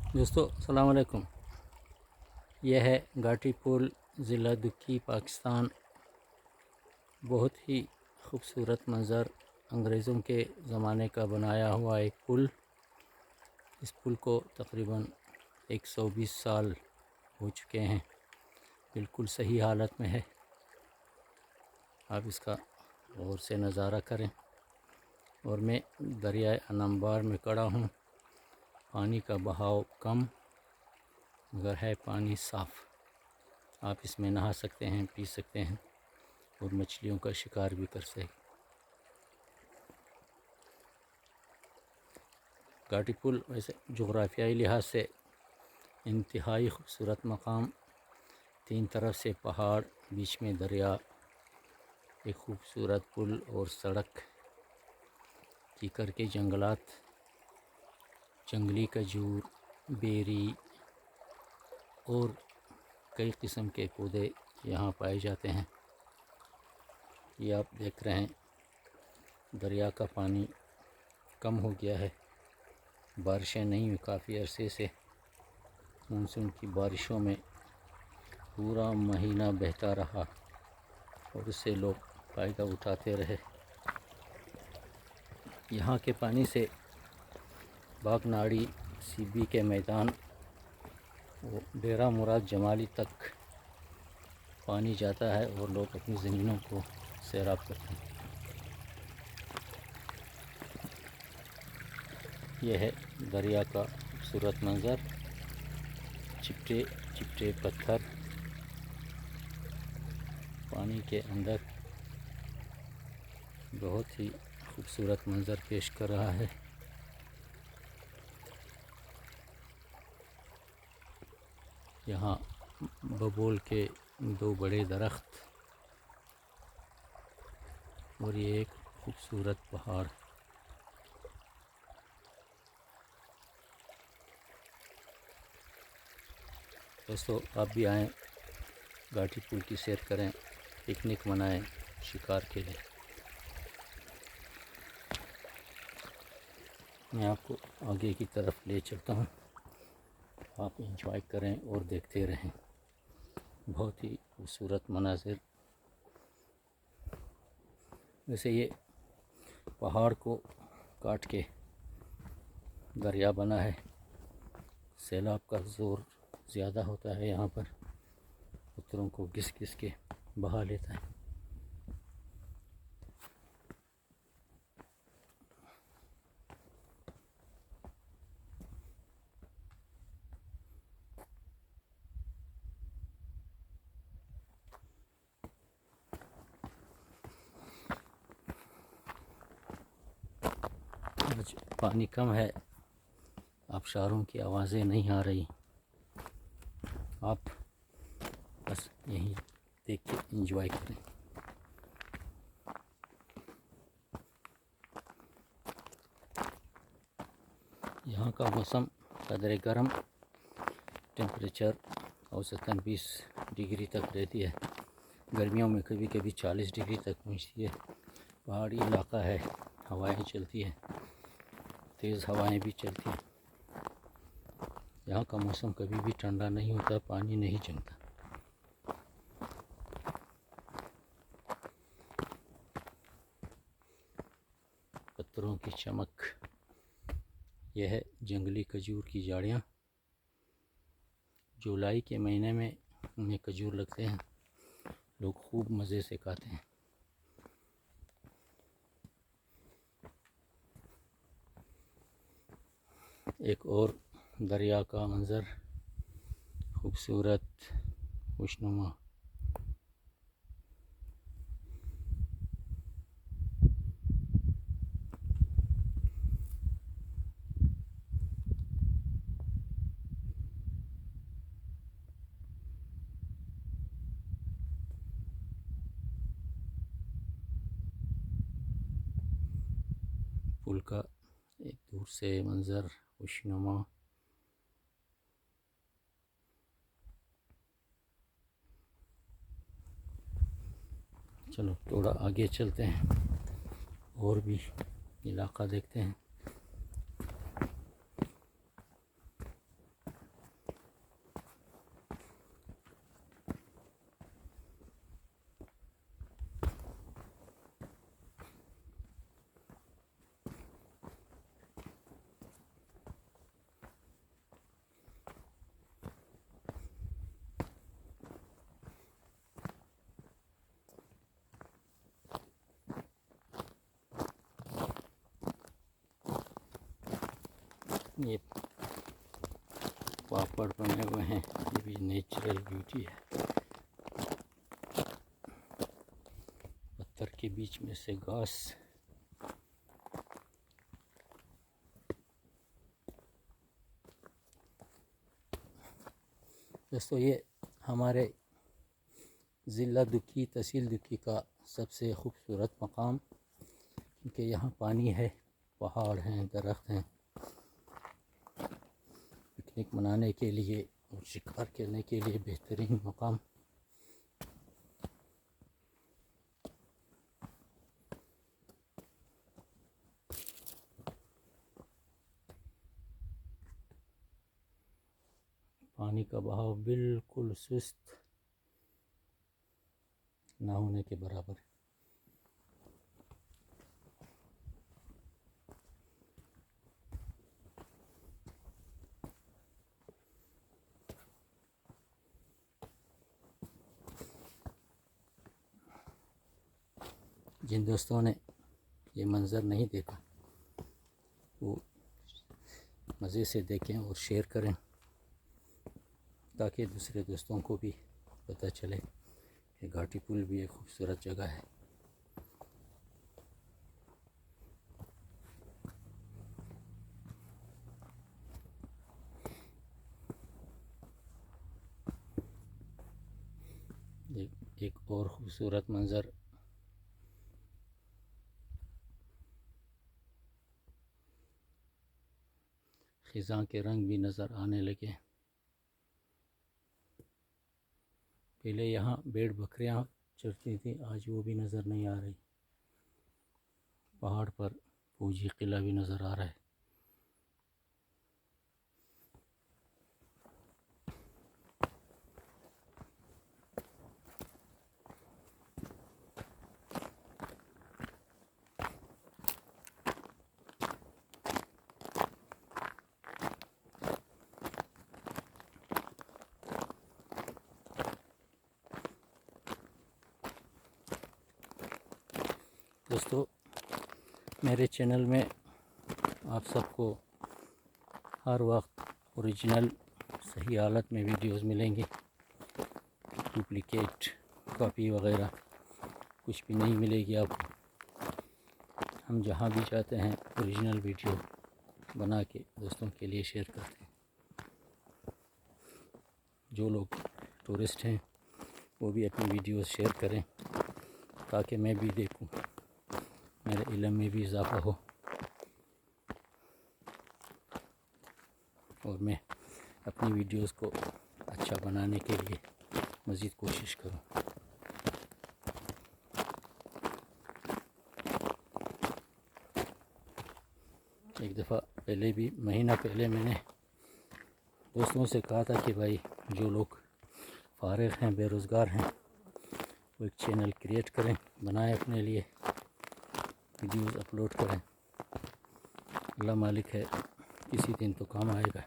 دوستو السلام علیکم۔ یہ ہے گھاٹی پل، ضلع دکی، پاکستان۔ بہت ہی خوبصورت منظر، انگریزوں کے زمانے کا بنایا ہوا ایک پل۔ اس پل کو تقریباً 120 سال ہو چکے ہیں، بالکل صحیح حالت میں ہے۔ آپ اس کا غور سے نظارہ کریں۔ اور میں دریائے انمبار میں کھڑا ہوں۔ پانی کا بہاؤ کم، مگر ہے پانی صاف۔ آپ اس میں نہا سکتے ہیں، پی سکتے ہیں اور مچھلیوں کا شکار بھی کر سکتے ہیں۔ گھاٹی پل ویسے جغرافیائی لحاظ سے انتہائی خوبصورت مقام، 3 طرف سے پہاڑ، بیچ میں دریا، ایک خوبصورت پل اور سڑک، کیکر کے جنگلات، جنگلی کھجور، بیری اور کئی قسم کے پودے یہاں پائے جاتے ہیں۔ یہ آپ دیکھ رہے ہیں، دریا کا پانی کم ہو گیا ہے، بارشیں نہیں ہوئی کافی عرصے سے۔ مونسون کی بارشوں میں پورا مہینہ بہتا رہا اور اس سے لوگ فائدہ اٹھاتے رہے۔ یہاں کے پانی سے باغ ناڑی، سی بی کے میدان، ڈیرہ مراد جمالی تک پانی جاتا ہے اور لوگ اپنی زمینوں کو سیراب کرتے ہیں۔ یہ ہے دریا کا خوبصورت منظر، چپٹے چپٹے پتھر پانی کے اندر، بہت ہی خوبصورت منظر پیش کر رہا ہے۔ یہاں ببول کے 2 بڑے درخت اور یہ ایک خوبصورت پہاڑ۔ دوستو آپ بھی آئیں، گھاٹی پل کی سیر کریں، پکنک منائیں شکار کے لیے۔ میں آپ کو آگے کی طرف لے چلتا ہوں، آپ انجوائے کریں اور دیکھتے رہیں۔ بہت ہی خوبصورت مناظر۔ ویسے یہ پہاڑ کو کاٹ کے دریا بنا ہے، سیلاب کا زور زیادہ ہوتا ہے یہاں پر، پتھروں کو گھس گھس کے بہا لیتا ہے۔ آج پانی کم ہے، آبشاروں کی آوازیں نہیں آ رہی، آپ بس یہیں دیکھ کے انجوائے کریں۔ یہاں کا موسم قدرے گرم، ٹیمپریچر اوسطاً 20 ڈگری تک رہتی ہے، گرمیوں میں کبھی کبھی 40 ڈگری تک پہنچتی ہے۔ پہاڑی علاقہ ہے، ہوائیں چلتی ہیں، تیز ہوائیں بھی چلتی ہیں۔ یہاں کا موسم کبھی بھی ٹھنڈا نہیں ہوتا، پانی نہیں جمتا۔ پتھروں کی چمک، یہ ہے جنگلی کھجور کی جھاڑیاں۔ جولائی کے مہینے میں انہیں کھجور لگتے ہیں، لوگ خوب مزے سے کھاتے ہیں۔ ایک اور دریا کا منظر، خوبصورت، خوشنما۔ پل کا ایک دور سے منظر خوشنما۔ چلو تھوڑا آگے چلتے ہیں اور بھی علاقہ دیکھتے ہیں۔ یہ پاپڑ بنے ہوئے ہیں، یہ بھی نیچرل بیوٹی ہے، پتھر کے بیچ میں سے گھاس۔ دوستو یہ ہمارے ضلع دکی، تحصیل دکی کا سب سے خوبصورت مقام، کیونکہ یہاں پانی ہے، پہاڑ ہیں، درخت ہیں، پکنک منانے کے لیے اور شکار کرنے کے لیے بہترین مقام۔ پانی کا بہاؤ بالکل سست نہ ہونے کے برابر ہے۔ جن دوستوں نے یہ منظر نہیں دیکھا وہ مزے سے دیکھیں اور شیئر کریں، تاکہ دوسرے دوستوں کو بھی پتہ چلے کہ گھاٹی پل بھی ایک خوبصورت جگہ ہے۔ ایک اور خوبصورت منظر خزاں کے رنگ بھی نظر آنے لگے۔ پہلے یہاں بھیڑ بکریاں چرتی تھیں، آج وہ بھی نظر نہیں آ رہی۔ پہاڑ پر فوجی قلعہ بھی نظر آ رہا ہے۔ دوستو میرے چینل میں آپ سب کو ہر وقت اوریجنل صحیح حالت میں ویڈیوز ملیں گی، ڈپلیکیٹ کاپی وغیرہ کچھ بھی نہیں ملے گی آپ کو۔ ہم جہاں بھی جاتے ہیں اوریجنل ویڈیو بنا کے دوستوں کے لیے شیئر کرتے ہیں۔ جو لوگ ٹورسٹ ہیں وہ بھی اپنی ویڈیوز شیئر کریں، تاکہ میں بھی دیکھوں، میرے علم میں بھی اضافہ ہو اور میں اپنی ویڈیوز کو اچھا بنانے کے لیے مزید کوشش کروں۔ ایک دفعہ پہلے بھی، مہینہ پہلے میں نے دوستوں سے کہا تھا کہ بھائی جو لوگ فارغ ہیں، بے روزگار ہیں، وہ ایک چینل کریٹ کریں، بنائیں، اپنے لیے ویڈیوز اپلوڈ کریں۔ اللہ مالک ہے، کسی دن تو کام آئے گا،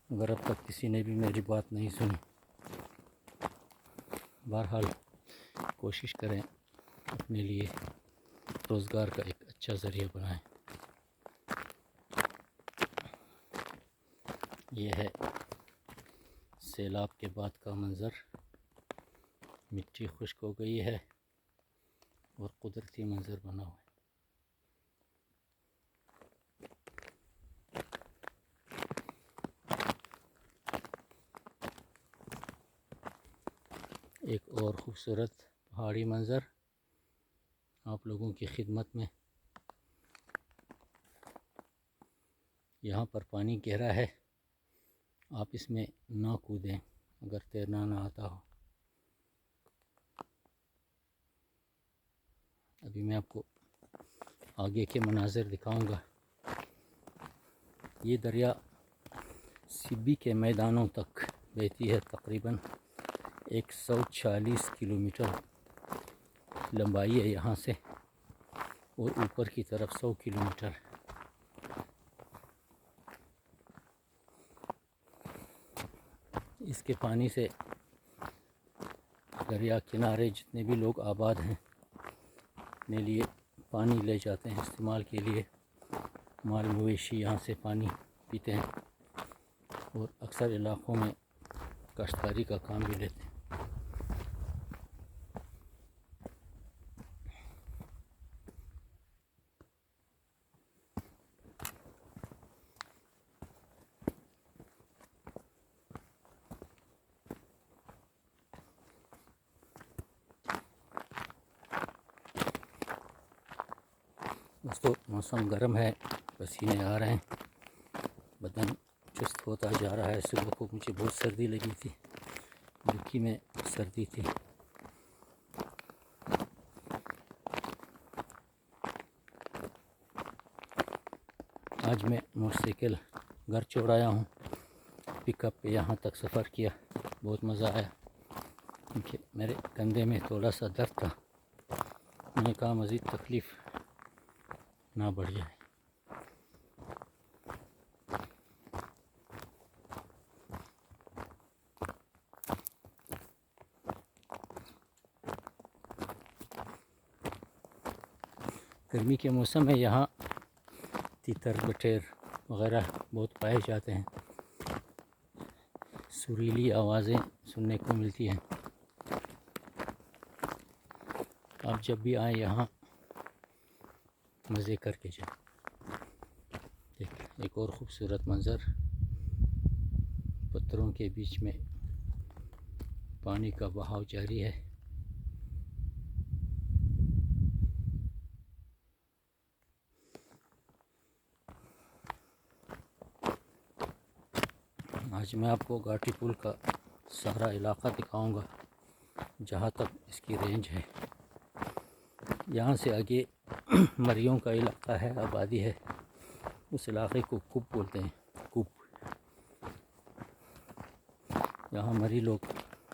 مگر اب تک کسی نے بھی میری بات نہیں سنی۔ بہرحال کوشش کریں اپنے لیے روزگار کا ایک اچھا ذریعہ بنائیں۔ یہ ہے سیلاب کے بعد کا منظر، مٹی خشک ہو گئی ہے اور قدرتی منظر بنا ہوا ہے۔ ایک اور خوبصورت پہاڑی منظر آپ لوگوں کی خدمت میں۔ یہاں پر پانی گہرا ہے، آپ اس میں نہ کودیں اگر تیرنا نہ آتا ہو۔ ابھی میں آپ کو آگے کے مناظر دکھاؤں گا۔ یہ دریا سبی کے میدانوں تک بہتی ہے، تقریباً 140 کلومیٹر لمبائی ہے یہاں سے، اور اوپر کی طرف 100 کلومیٹر۔ اس کے پانی سے دریا کنارے جتنے بھی لوگ آباد ہیں اپنے لیے پانی لے جاتے ہیں استعمال کے لیے، مال مویشی یہاں سے پانی پیتے ہیں اور اکثر علاقوں میں کاشتکاری کا کام بھی لیتے ہیں۔ دوستو موسم گرم ہے، پسینے آ رہے ہیں، بدن چست ہوتا جا رہا ہے۔ صبح کو مجھے بہت سردی لگی تھی، دھوپ میں سردی تھی۔ آج میں موٹر سائیکل گھر چھوڑ آیا ہوں، پک اپ پہ یہاں تک سفر کیا، بہت مزہ آیا کیونکہ میرے کندھے میں تھوڑا سا درد تھا۔ میں نے کہا مزید تکلیف نہ بڑھ جائے۔ گرمی کے موسم میں یہاں تیتر بٹیر وغیرہ بہت پائے جاتے ہیں، سریلی آوازیں سننے کو ملتی ہیں۔ آپ جب بھی آئیں یہاں مزے کر کے جائیں۔ ایک اور خوبصورت منظر، پتھروں کے بیچ میں پانی کا بہاؤ جاری ہے۔ آج میں آپ کو گھاٹی پل کا سارا علاقہ دکھاؤں گا جہاں تک اس کی رینج ہے۔ یہاں سے آگے مریوں کا علاقہ ہے، آبادی ہے، اس علاقے کو کوپ بولتے ہیں، کوپ۔ یہاں مری لوگ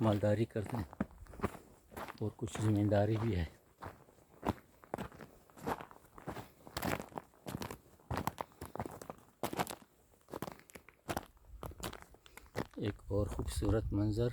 مالداری کرتے ہیں اور کچھ زمینداری بھی ہے۔ ایک اور خوبصورت منظر،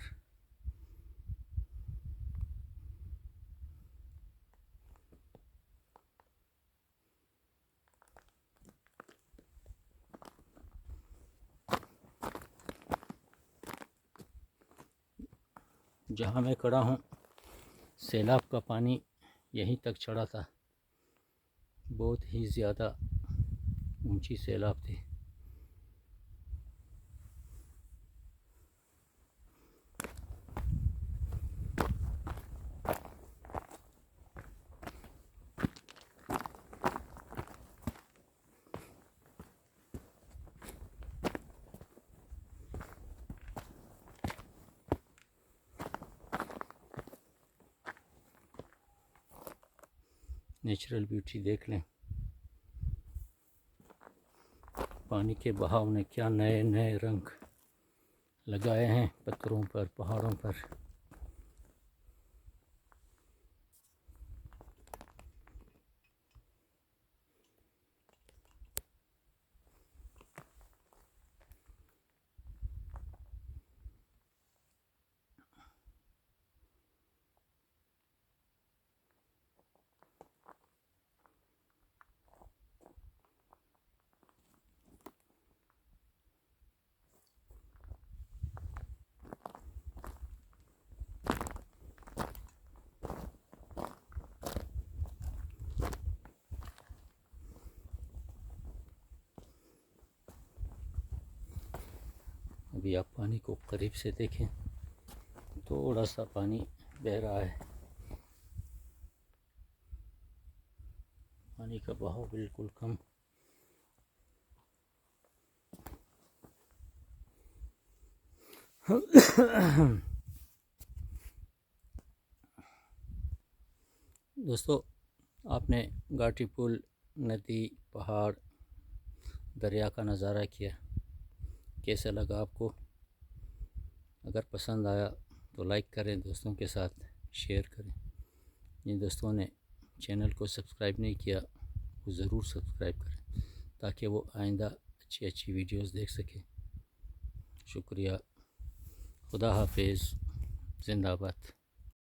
جہاں میں کھڑا ہوں سیلاب کا پانی یہیں تک چڑھا تھا، بہت ہی زیادہ اونچی سیلاب تھی۔ نیچرل بیوٹی دیکھ لیں، پانی کے بہاؤ نے کیا نئے نئے رنگ لگائے ہیں پتھروں پر، پہاڑوں پر۔ ابھی آپ پانی کو قریب سے دیکھیں، تھوڑا سا پانی بہہ رہا ہے، پانی کا بہاؤ بالکل کم۔ دوستو، آپ نے گھاٹی پل، ندی، پہاڑ، دریا کا نظارہ کیا، کیسا لگا آپ کو؟ اگر پسند آیا تو لائک کریں، دوستوں کے ساتھ شیئر کریں۔ جن دوستوں نے چینل کو سبسکرائب نہیں کیا وہ ضرور سبسکرائب کریں تاکہ وہ آئندہ اچھی اچھی ویڈیوز دیکھ سکیں۔ شکریہ، خدا حافظ، زندہ باد۔